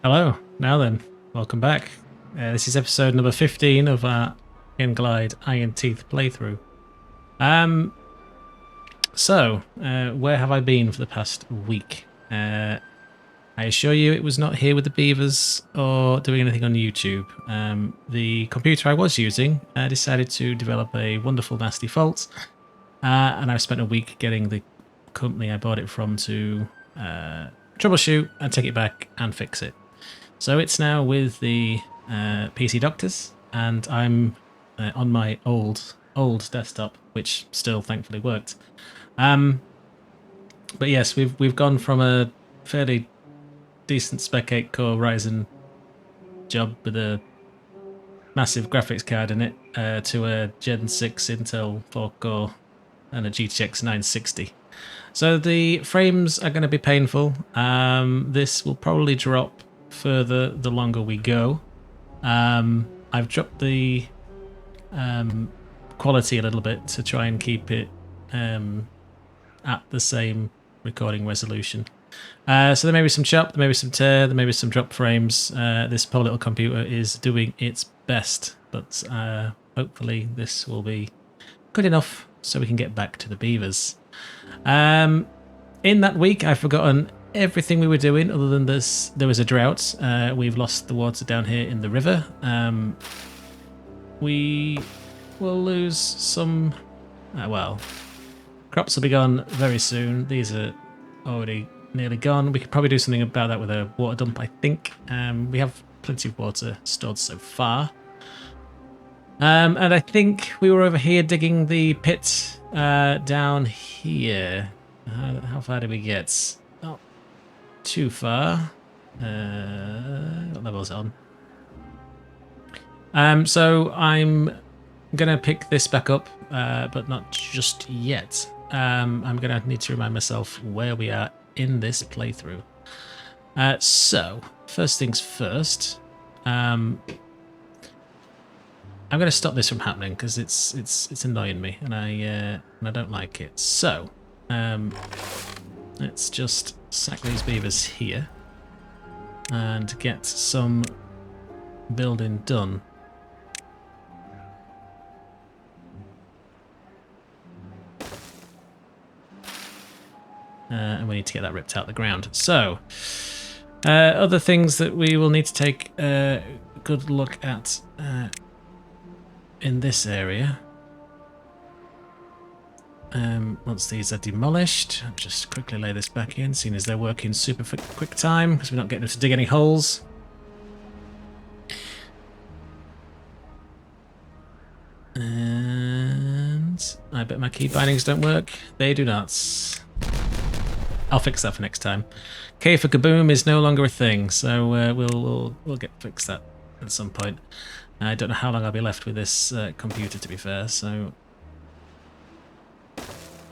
Hello, now then, welcome back. This is episode number 15 of our Glide Iron Teeth playthrough. Where have I been for the past week? I assure you it was not here with the beavers or doing anything on YouTube. The computer I was using decided to develop a wonderful nasty fault, and I've spent a week getting the company I bought it from to troubleshoot and take it back and fix it. So it's now with the PC doctors, and I'm on my old desktop, which still thankfully worked. But yes, we've gone from a fairly decent Spec 8 core Ryzen job with a massive graphics card in it to a Gen 6 Intel 4 core and a GTX 960. So the frames are going to be painful. This will probably drop further the longer we go. I've dropped the quality a little bit to try and keep it at the same recording resolution. So there may be some chop, there may be some tear, there may be some drop frames. This poor little computer is doing its best, but hopefully this will be good enough so we can get back to the beavers. In that week, I've forgotten everything we were doing other than this. There was a drought. We've lost the water down here in the river. We will lose some... crops will be gone very soon. These are already nearly gone. We could probably do something about that with a water dump, I think. We have plenty of water stored so far. And I think we were over here digging the pit down here. How far did we get? Not too far. What level is it on? So I'm going to pick this back up, but not just yet. I'm going to need to remind myself where we are in this playthrough. So, first things first. I'm going to stop this from happening because it's annoying me and I don't like it. So, let's just sack these beavers here and get some building done. And we need to get that ripped out the ground. So, other things that we will need to take a good look at in this area. Once these are demolished, I'll just quickly lay this back in, seeing as they're working super quick time, because we're not getting them to dig any holes. And I bet my key bindings don't work. They do not. I'll fix that for next time. K for kaboom is no longer a thing, so we'll get fix that at some point. I don't know how long I'll be left with this computer, to be fair, so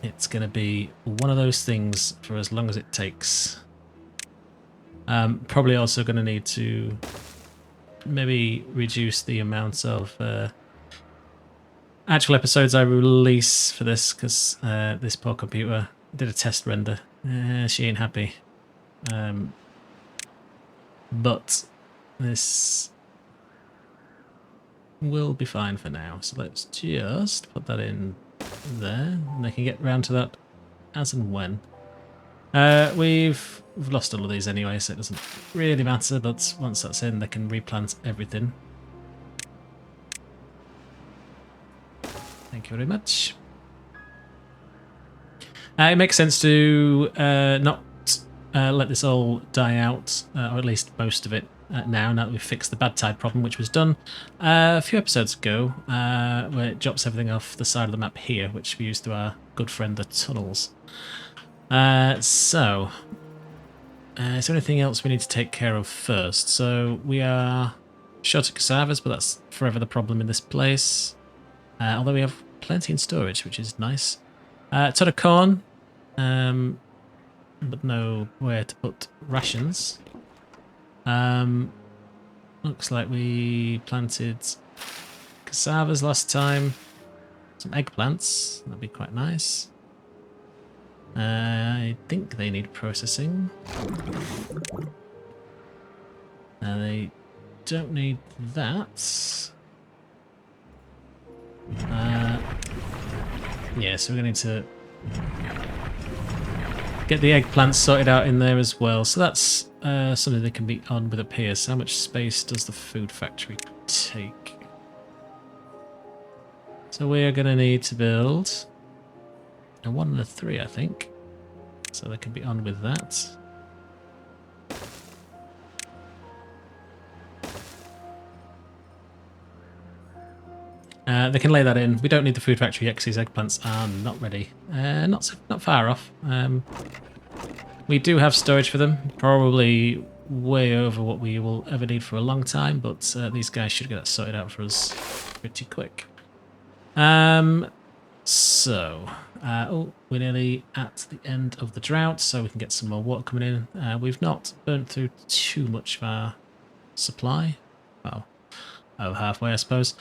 it's going to be one of those things for as long as it takes. Probably also going to need to maybe reduce the amount of actual episodes I release for this, because this poor computer did a test render. She ain't happy. But this will be fine for now. So let's just put that in there, and they can get round to that as and when. We've lost all of these anyway, so it doesn't really matter, but once that's in, they can replant everything. Thank you very much. It makes sense to not let this all die out, or at least most of it, now that we've fixed the bad tide problem, which was done a few episodes ago, where it drops everything off the side of the map here, which we use to our good friend the tunnels. Is there anything else we need to take care of first? So we are short of cassavas, but that's forever the problem in this place. Although we have plenty in storage, which is nice. A ton of corn, but nowhere to put rations. Looks like we planted cassavas last time. Some eggplants, that'd be quite nice. I think they need processing. They don't need that. Yeah, so we're going to need to get the eggplants sorted out in there as well. So that's something that can be on with up here. So how much space does the food factory take? So we are going to need to build a 1 and a 3, I think. So they can be on with that. They can lay that in. We don't need the food factory yet because these eggplants are not ready. Not far off. We do have storage for them. Probably way over what we will ever need for a long time, but these guys should get that sorted out for us pretty quick. Oh, we're nearly at the end of the drought, so we can get some more water coming in. We've not burnt through too much of our supply. Well, over halfway, I suppose.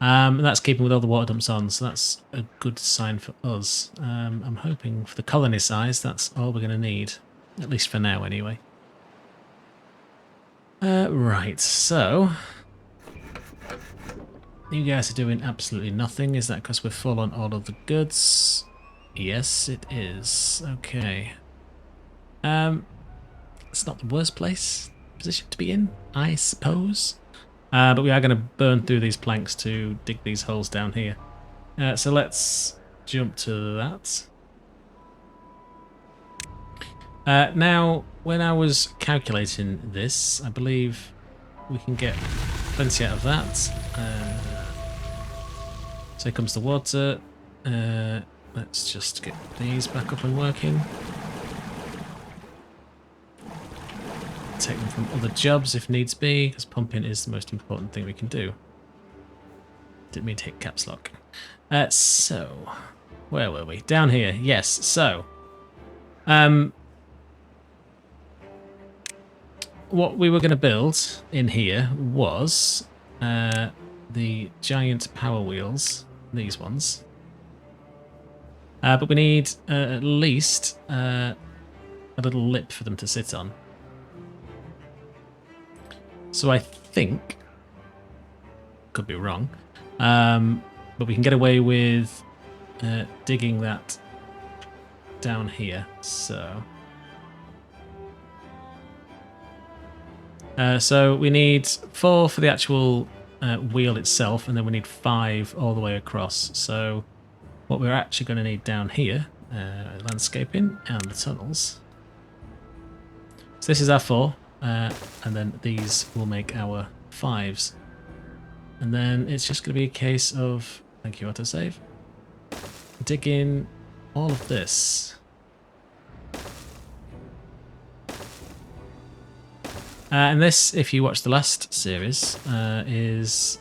And that's keeping with all the water dumps on, so that's a good sign for us. I'm hoping for the colony size, that's all we're going to need. At least for now, anyway. Right, so... you guys are doing absolutely nothing. Is that because we're full on all of the goods? Yes, it is. Okay. It's not the worst position to be in, I suppose. But we are going to burn through these planks to dig these holes down here. So let's jump to that. Now, when I was calculating this, I believe we can get plenty out of that. So here comes the water. Let's just get these back up and working. Take them from other jobs if needs be, because pumping is the most important thing we can do. Didn't mean to hit caps lock. So, where were we? Down here, yes. So, what we were going to build in here was the giant power wheels, these ones. But we need at least a little lip for them to sit on. So I think, could be wrong, but we can get away with digging that down here. So, so we need 4 for the actual wheel itself, and then we need 5 all the way across. So what we're actually going to need down here, landscaping and the tunnels. So this is our 4. And then these will make our 5s. And then it's just going to be a case of, thank you, autosave, digging all of this. And this, if you watch the last series, is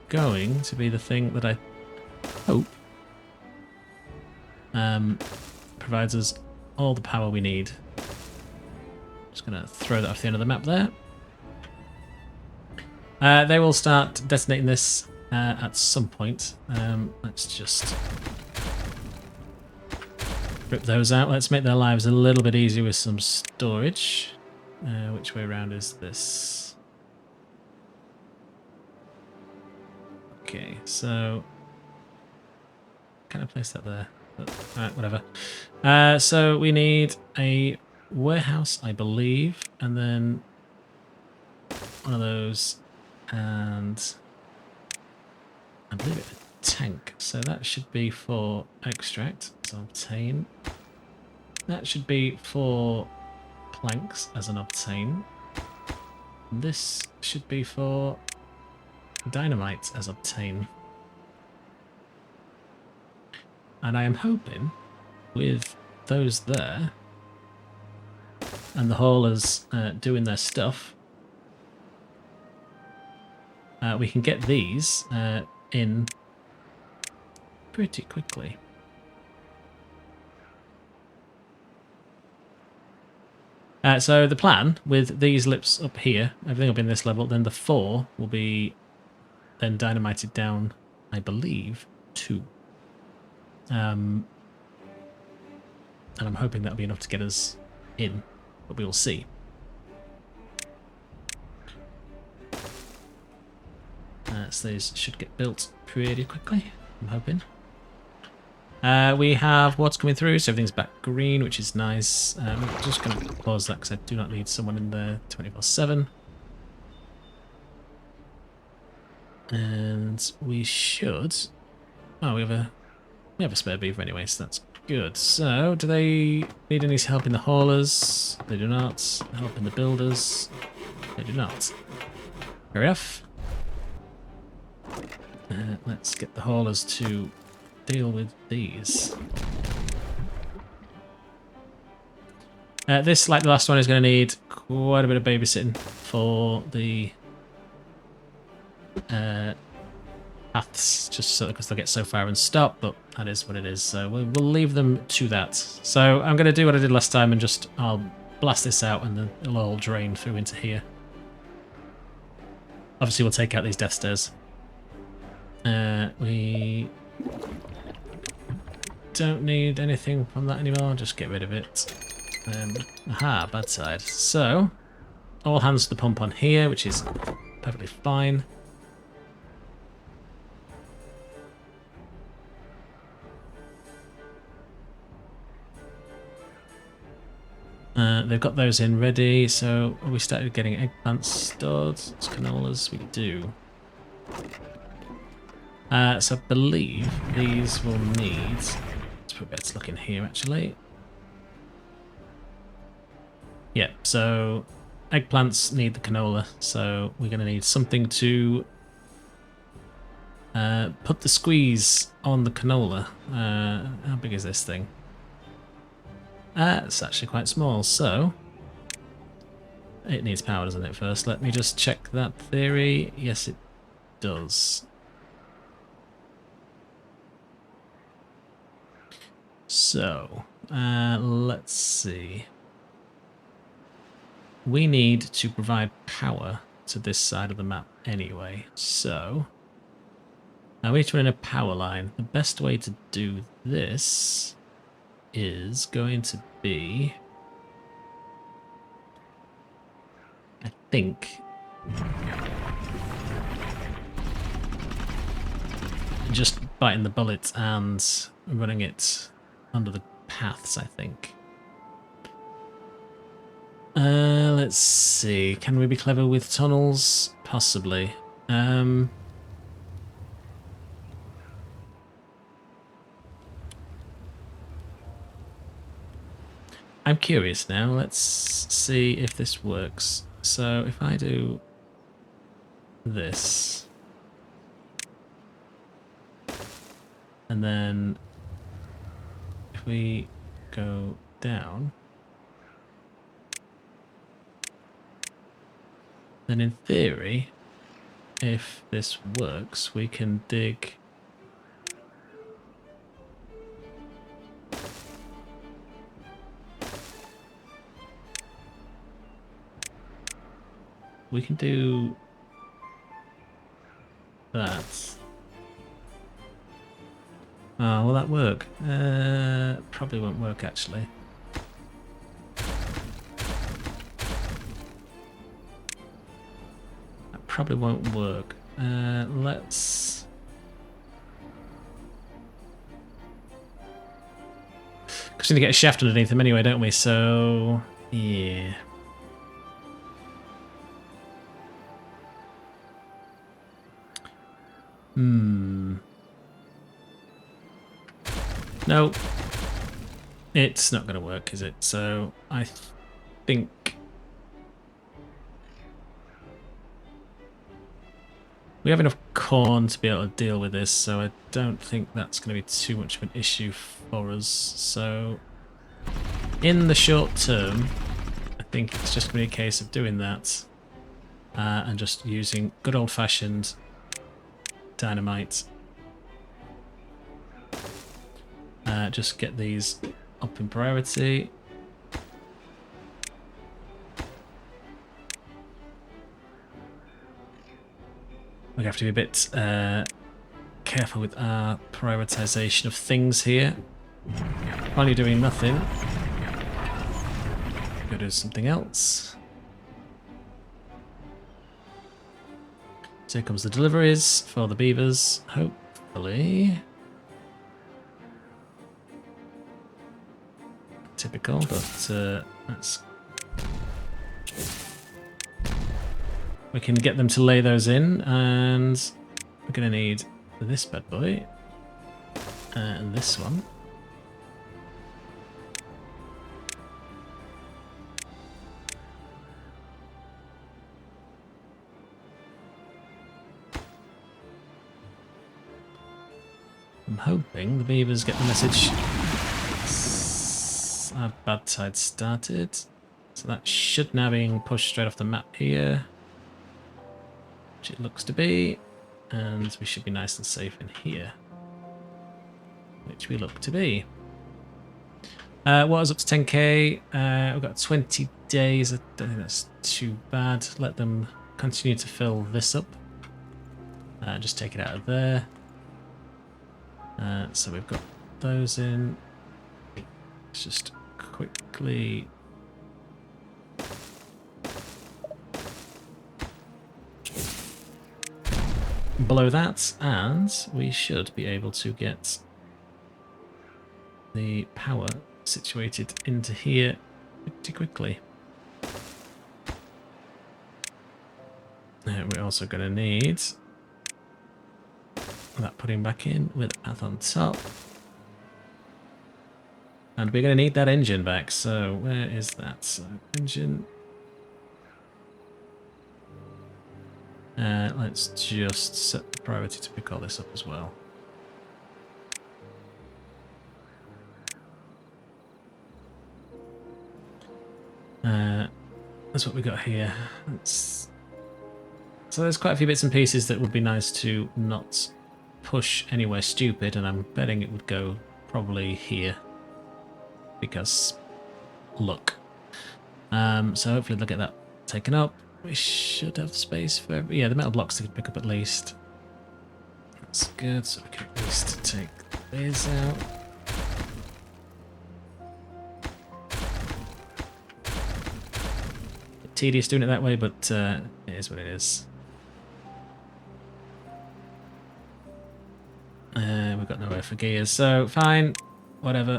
going to be the thing that I hope provides us all the power we need. Just going to throw that off the end of the map there. They will start detonating this at some point. Let's just rip those out. Let's make their lives a little bit easier with some storage. Which way around is this? Okay, so can I place that there? Alright, whatever. So we need a warehouse, I believe, and then one of those, and I believe it's a tank. So that should be for extract, so obtain. That should be for planks as an obtain. And this should be for dynamite as obtain. And I am hoping with those there and the haulers doing their stuff, we can get these in pretty quickly. So the plan with these lips up here, everything will be in this level, then the 4 will be then dynamited down, I believe, 2. And I'm hoping that'll be enough to get us in, but we will see. So these should get built pretty quickly, I'm hoping. We have water coming through, so everything's back green, which is nice. I'm just going to pause that because I do not need someone in there 24/7. And we should... Oh, we have a spare beaver anyway, so that's good. So, do they need any help in the haulers? They do not. Help in the builders? They do not. Fair enough. Let's get the haulers to deal with these. This, like the last one, is going to need quite a bit of babysitting for the paths, just so because they'll get so far and stop, but that is what it is. So we'll leave them to that. So I'm going to do what I did last time and just I'll blast this out and then it'll all drain through into here. Obviously we'll take out these death stairs. We don't need anything from that anymore, just get rid of it. Aha, bad side. So, all hands to the pump on here, which is perfectly fine. They've got those in ready, so we started getting eggplants stored. Canolas, we do. So I believe these will need... Let's put a better look in here, actually. Yeah, so eggplants need the canola, so we're going to need something to put the squeeze on the canola. How big is this thing? It's actually quite small, so it needs power, doesn't it, first? Let me just check that theory. Yes, it does. So, let's see. We need to provide power to this side of the map anyway, so now we need to run a power line. The best way to do this is going to be, I think, just biting the bullet and running it under the paths, I think. Let's see. Can we be clever with tunnels? Possibly. I'm curious now. Let's see if this works. So if I do this, and then if we go down, then in theory, if this works, we can dig we can do that. Oh, will that work? Probably won't work, actually. That probably won't work. Let's... Because we need to get a shaft underneath them anyway, don't we? So, yeah. No, it's not going to work, is it? So I think we have enough corn to be able to deal with this, so I don't think that's going to be too much of an issue for us. So in the short term, I think it's just going to be a case of doing that and just using good old-fashioned dynamite. Just get these up in priority. We have to be a bit careful with our prioritization of things here. While you're doing nothing, go do something else. So here comes the deliveries for the beavers, hopefully. Typical, but let's... We can get them to lay those in, and we're going to need this bad boy, and this one. I'm hoping the beavers get the message. Our bad tide started, so that should now be pushed straight off the map here, which it looks to be, and we should be nice and safe in here, which we look to be. Water's up to 10k. We've got 20 days. I don't think that's too bad. Let them continue to fill this up. Just take it out of there. So we've got those in. Let's just quickly blow that, and we should be able to get the power situated into here pretty quickly. We're also going to need that putting back in with a path on top. And we're going to need that engine back, so where is that? So, engine. Let's just set the priority to pick all this up as well. That's what we got here. So there's quite a few bits and pieces that would be nice to not push anywhere stupid, and I'm betting it would go probably here. Because look. So hopefully they'll get that taken up. We should have space for the metal blocks they could pick up at least. That's good, so we can at least take these out. Bit tedious doing it that way, but it is what it is. We've got nowhere for gears, so fine, whatever.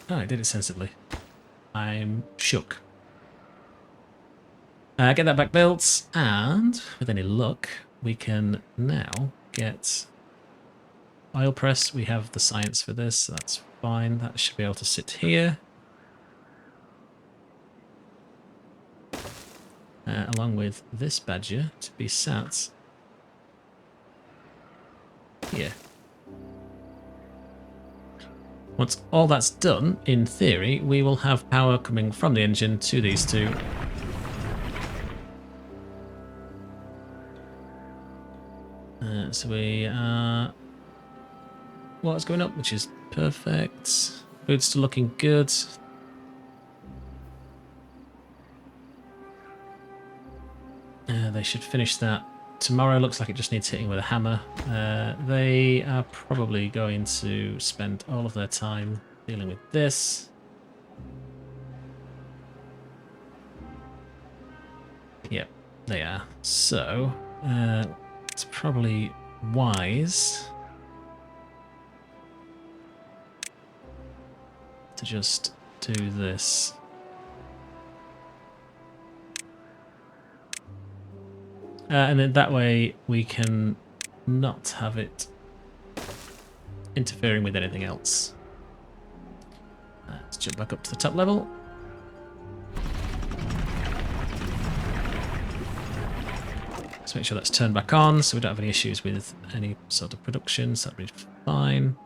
Oh, I did it sensibly. I'm shook. Get that back built, and with any luck, we can now get oil press. We have the science for this, so that's fine. That should be able to sit here. Along with this badger to be sat here. Once all that's done, in theory, we will have power coming from the engine to these two. So we are... Water's going up, which is perfect. Food's still looking good. They should finish that tomorrow. Looks like it just needs hitting with a hammer. They are probably going to spend all of their time dealing with this. Yep, they are. So, it's probably wise to just do this. And then that way we can not have it interfering with anything else. Let's jump back up to the top level. Let's make sure that's turned back on so we don't have any issues with any sort of production, so that'll be fine.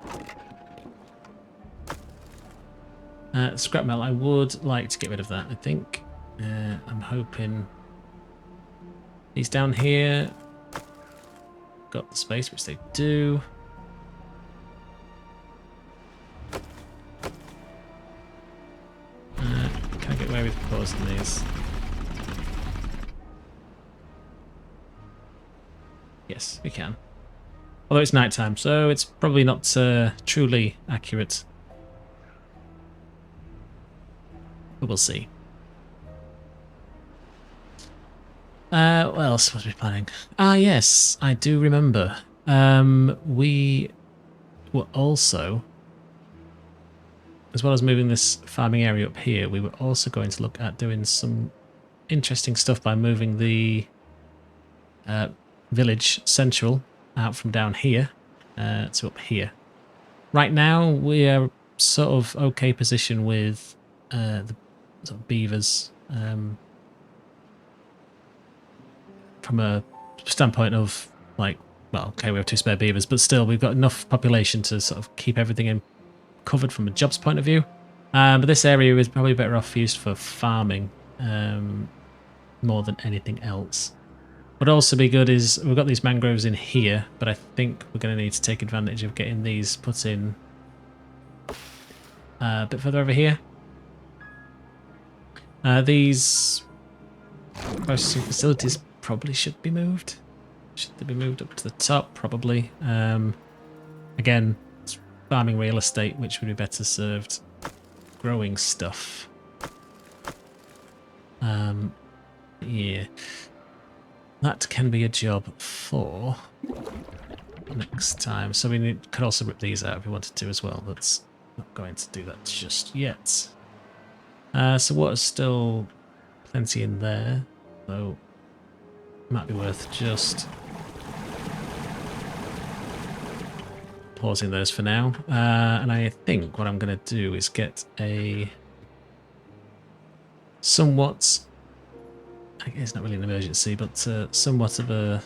Scrap metal, I would like to get rid of that, I think. I'm hoping these down here got the space, which they do. Can I get away with pausing these? Yes, we can. Although it's nighttime, so it's probably not truly accurate. But we'll see. What else was we planning? Ah, yes, I do remember. We were also, as well as moving this farming area up here, we were also going to look at doing some interesting stuff by moving the village central out from down here to up here. Right now, we are sort of okay position with the sort of beavers from a standpoint of like, well, okay, we have 2 spare beavers, but still, we've got enough population to sort of keep everything covered from a jobs point of view. But this area is probably better off used for farming more than anything else. What also be good is we've got these mangroves in here, but I think we're going to need to take advantage of getting these put in a bit further over here. These processing facilities probably should be moved. Should they be moved up to the top? Probably. Again, it's farming real estate, which would be better served growing stuff. Yeah. That can be a job for next time. So we could also rip these out if we wanted to as well. That's not going to do that just yet. So what is still plenty in there, though might be worth just pausing those for now. And I think what I'm going to do is get a somewhat, I guess it's not really an emergency, but somewhat of a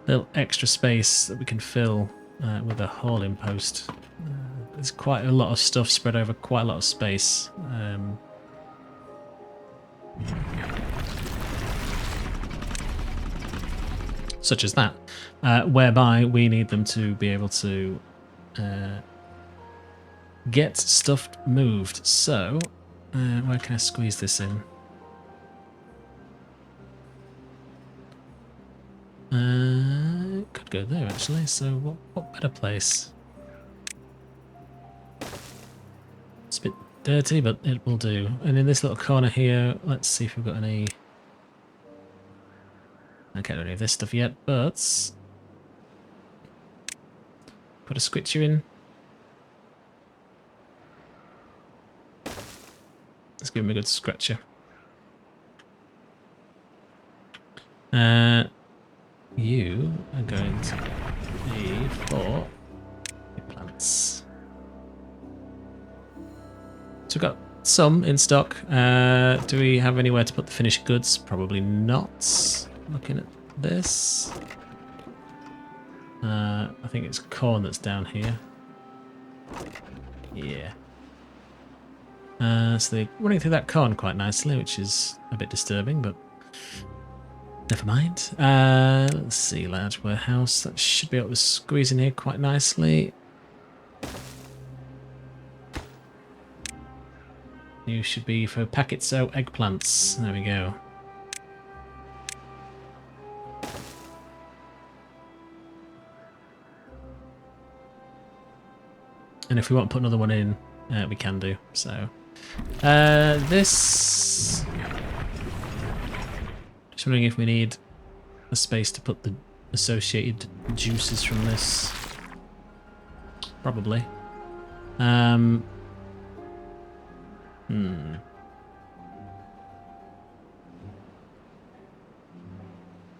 little extra space that we can fill with a hauling post. There's quite a lot of stuff spread over quite a lot of space. Such as that, whereby we need them to be able to get stuff moved. So, where can I squeeze this in? Could go there actually. So, what better place? It's a bit dirty, but it will do. And in this little corner here, let's see if we've got any. I can't do any of this stuff yet, but put a switcher in. Let's give him a good scratcher. You are going to be for plants. So we've got some in stock. Do we have anywhere to put the finished goods? Probably not. Looking at this. I think it's corn that's down here. Yeah. So they're running through that corn quite nicely, which is a bit disturbing, but never mind. Let's see, large warehouse. That should be able to squeeze in here quite nicely. You should be for packets so eggplants. There we go. And if we want to put another one in, we can do. So this. Just wondering if we need a space to put the associated juices from this. Probably.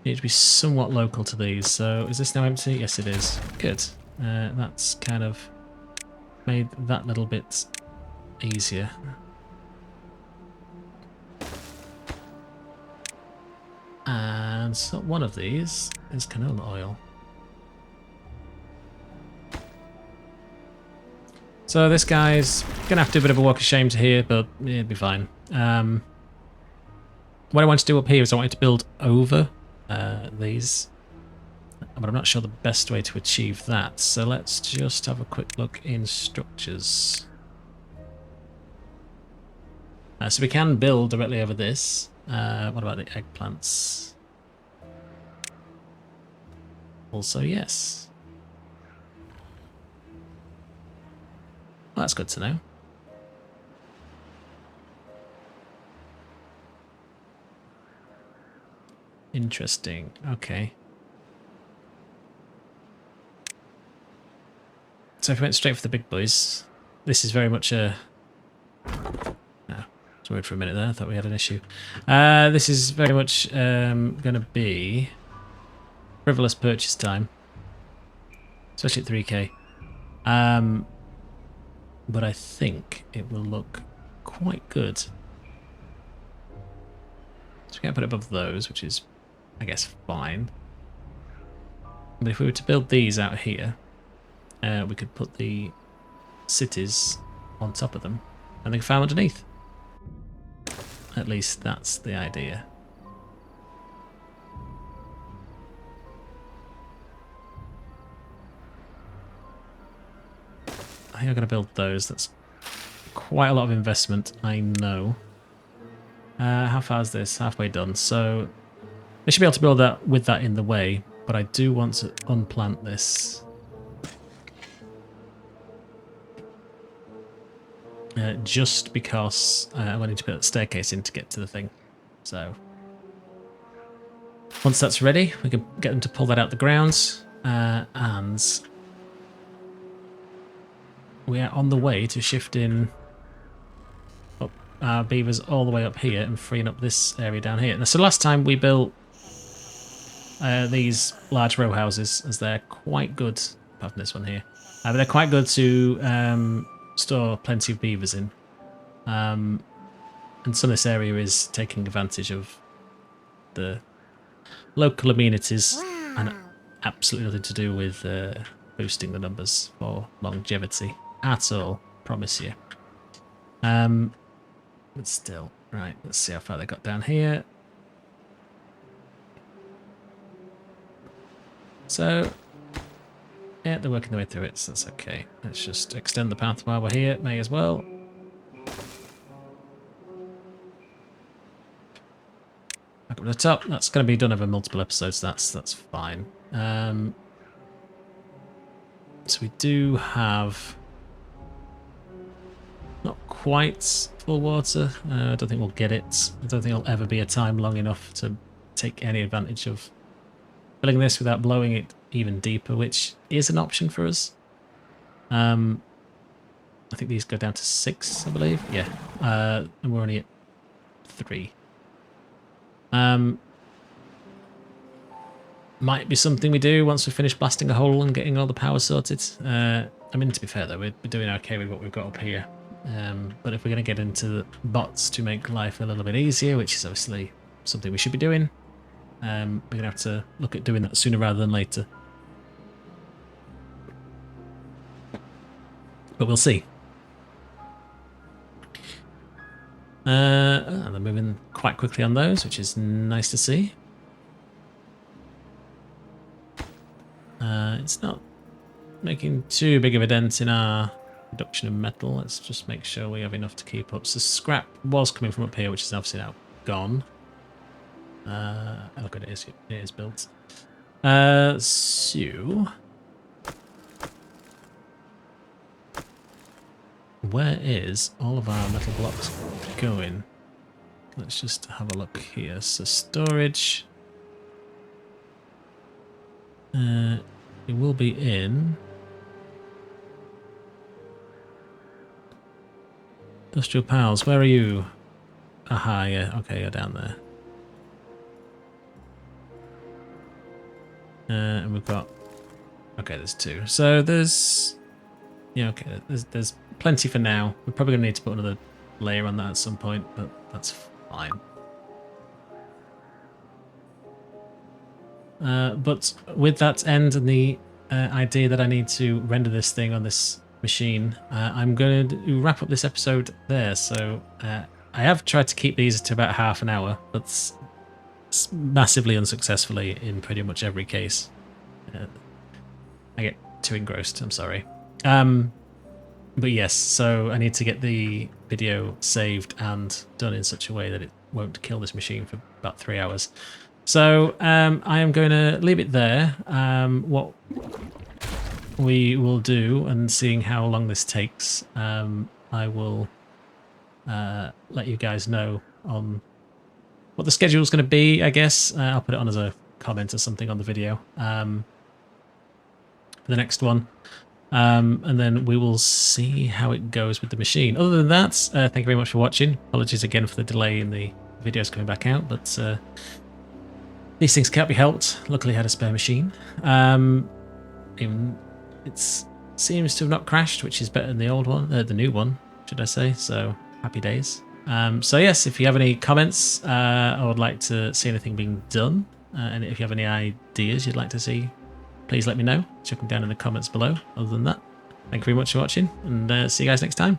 Need to be somewhat local to these. So is this now empty? Yes, it is. Good. That's kind of made that little bit easier. And so one of these is canola oil. So this guy's gonna have to do a bit of a walk of shame to here, but it'll be fine. What I want to do up here is I want to build over these, but I'm not sure the best way to achieve that. So let's just have a quick look in structures. So we can build directly over this. What about the eggplants? Also, yes. Well, that's good to know. Interesting. Okay. So if we went straight for the big boys, this is very much a... Oh, I was worried for a minute there. I thought we had an issue. This is very much going to be frivolous purchase time, especially at 3k. But I think it will look quite good. So we can't put it above those, which is, I guess, fine. But if we were to build these out here, we could put the cities on top of them and they can farm underneath. At least that's the idea. I think I'm going to build those. That's quite a lot of investment, I know. How far is this? Halfway done. So they should be able to build that with that in the way, but I do want to unplant this. Just because I wanted to put a staircase in to get to the thing. So once that's ready, we can get them to pull that out the ground, and we are on the way to shifting up our beavers all the way up here and freeing up this area down here. Now, so last time we built these large row houses, as they're quite good, apart from this one here, but they're quite good to store plenty of beavers in. And some of this area is taking advantage of the local amenities and absolutely nothing to do with boosting the numbers for longevity at all, promise you. But still, right, let's see how far they got down here. So yeah, they're working their way through it, so that's okay. Let's just extend the path while we're here, may as well. Back up to the top. That's going to be done over multiple episodes, that's fine. So we do have not quite full water. I don't think we'll get it. I don't think it'll ever be a time long enough to take any advantage of filling this without blowing it even deeper, which is an option for us. I think these go down to 6, I believe. Yeah, and we're only at 3. Might be something we do once we finish blasting a hole and getting all the power sorted. I mean, to be fair though, we're doing okay with what we've got up here. But if we're going to get into bots to make life a little bit easier, which is obviously something we should be doing, we're going to have to look at doing that sooner rather than later. But we'll see. They're moving quite quickly on those, which is nice to see. It's not making too big of a dent in our production of metal. Let's just make sure we have enough to keep up. So scrap was coming from up here, which is obviously now gone. Look at it, it is built. So where is all of our metal blocks going? Let's just have a look here. So storage. It will be in Industrial Pals. Where are you? Aha, yeah. Okay, you're down there. And we've got... Okay, there's 2. So there's... Yeah, okay, there's plenty for now. We're probably going to need to put another layer on that at some point, but that's fine. But with that end and the idea that I need to render this thing on this machine, I'm going to wrap up this episode there. So I have tried to keep these to about half an hour, but massively unsuccessfully in pretty much every case. I get too engrossed, I'm sorry. But yes, so I need to get the video saved and done in such a way that it won't kill this machine for about 3 hours. So I am going to leave it there. What we will do, and seeing how long this takes, I will let you guys know on what the schedule is going to be, I guess. I'll put it on as a comment or something on the video for the next one. And then we will see how it goes with the machine. Other than that, thank you very much for watching. Apologies again for the delay in the videos coming back out, but these things can't be helped. Luckily I had a spare machine. Even it seems to have not crashed, which is better than the old one, the new one, should I say. So happy days. So yes, if you have any comments, I would like to see anything being done. And if you have any ideas you'd like to see, please let me know. Chuck them down in the comments below. Other than that, thank you very much for watching, and see you guys next time.